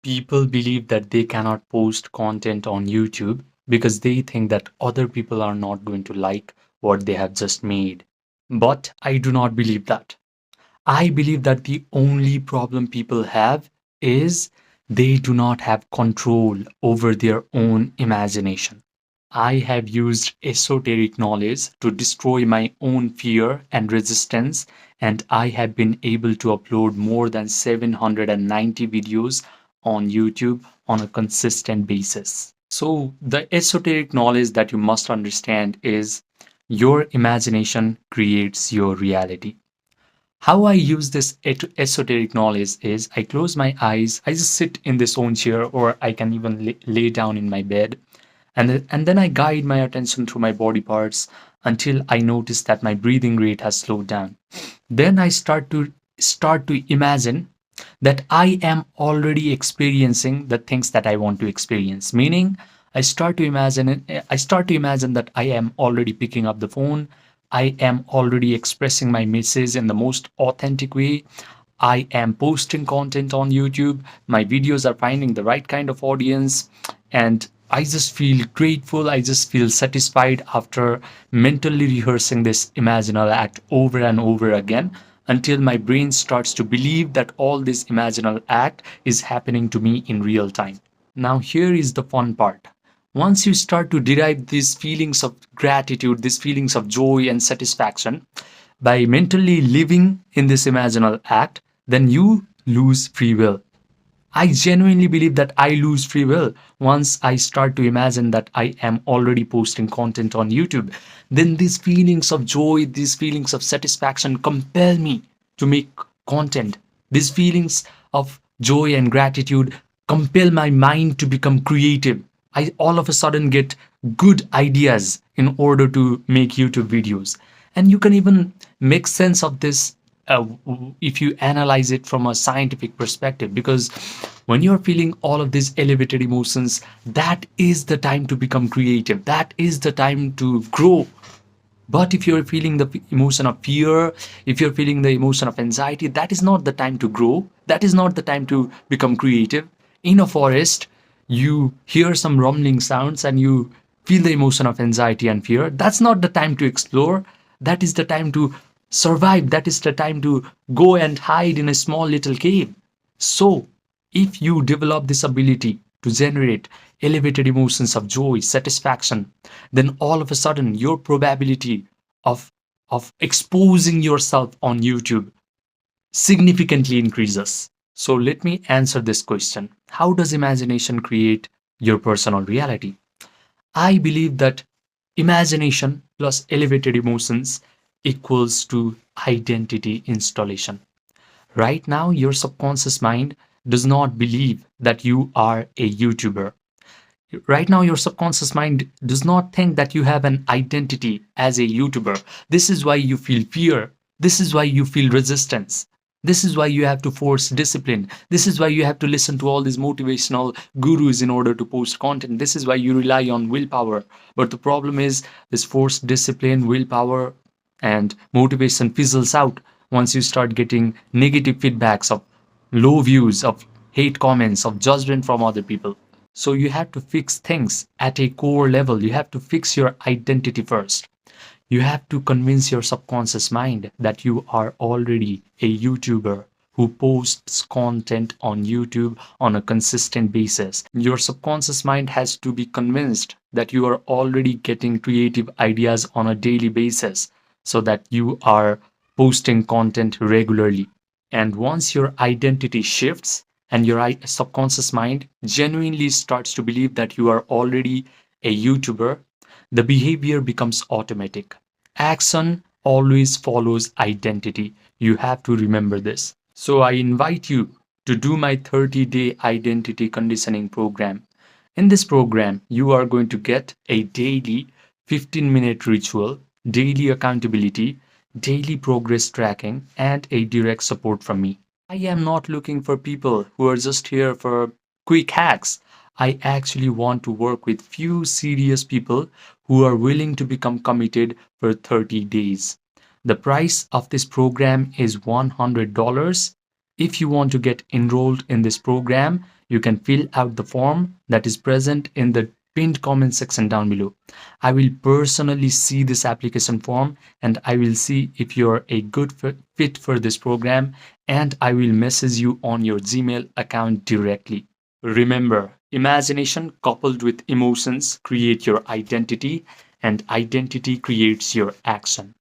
People believe that they cannot post content on YouTube because they think that other people are not going to like what they have just made. But I do not believe that. I believe that the only problem people have is they do not have control over their own imagination. I have used esoteric knowledge to destroy my own fear and resistance, and I have been able to upload more than 790 videos on YouTube on a consistent basis. So, the esoteric knowledge that you must understand is your imagination creates your reality. How I use this esoteric knowledge is I close my eyes, I just sit in this own chair, or I can even lay down in my bed, and then I guide my attention through my body parts until I notice that my breathing rate has slowed down. Then I start to imagine that I am already experiencing the things that I want to experience. Meaning, I start to imagine that I am already picking up the phone. I am already expressing my message in the most authentic way. I am posting content on YouTube. My videos are finding the right kind of audience. And I just feel grateful. I just feel satisfied after mentally rehearsing this imaginal act over and over again until my brain starts to believe that all this imaginal act is happening to me in real time. Now, here is the fun part. Once you start to derive these feelings of gratitude, these feelings of joy and satisfaction by mentally living in this imaginal act, then you lose free will. I genuinely believe that I lose free will once I start to imagine that I am already posting content on YouTube. Then these feelings of joy, these feelings of satisfaction compel me to make content. These feelings of joy and gratitude compel my mind to become creative. I all of a sudden get good ideas in order to make YouTube videos. And you can even make sense of this if you analyze it from a scientific perspective, because when you're feeling all of these elevated emotions, that is the time to become creative, that is the time to grow. But if you're feeling the emotion of fear, if you're feeling the emotion of anxiety, that is not the time to grow, that is not the time to become creative. In a forest, you hear some rumbling sounds and you feel the emotion of anxiety and fear. That's not the time to explore, that is the time to survive, that is the time to go and hide in a small little cave. So, if you develop this ability to generate elevated emotions of joy, satisfaction, then all of a sudden your probability of exposing yourself on YouTube significantly increases. So let me answer this question. How does imagination create your personal reality? I believe that imagination plus elevated emotions equals to identity installation. Right now, your subconscious mind does not believe that you are a YouTuber. Right now, your subconscious mind does not think that you have an identity as a YouTuber. This is why you feel fear. This is why you feel resistance. This is why you have to force discipline. This is why you have to listen to all these motivational gurus in order to post content. This is why you rely on willpower. But the problem is, this forced discipline, willpower, and motivation fizzles out once you start getting negative feedbacks of low views, of hate comments, of judgment from other people. So you have to fix things at a core level. You have to fix your identity first. You have to convince your subconscious mind that you are already a YouTuber who posts content on YouTube on a consistent basis. Your subconscious mind has to be convinced that you are already getting creative ideas on a daily basis so that you are posting content regularly. And once your identity shifts and your subconscious mind genuinely starts to believe that you are already a YouTuber, the behavior becomes automatic. Action always follows identity. You have to remember this. So I invite you to do my 30-day identity conditioning program. In this program, you are going to get a daily 15-minute ritual, daily accountability, daily progress tracking, and a direct support from me. I am not looking for people who are just here for quick hacks. I actually want to work with few serious people who are willing to become committed for 30 days. The price of this program is $100. If you want to get enrolled in this program, You can fill out the form that is present in the pinned comment section down below. I will personally see this application form and I will see if you're a good fit for this program, and I will message you on your Gmail account directly. Remember, imagination coupled with emotions create your identity, and identity creates your action.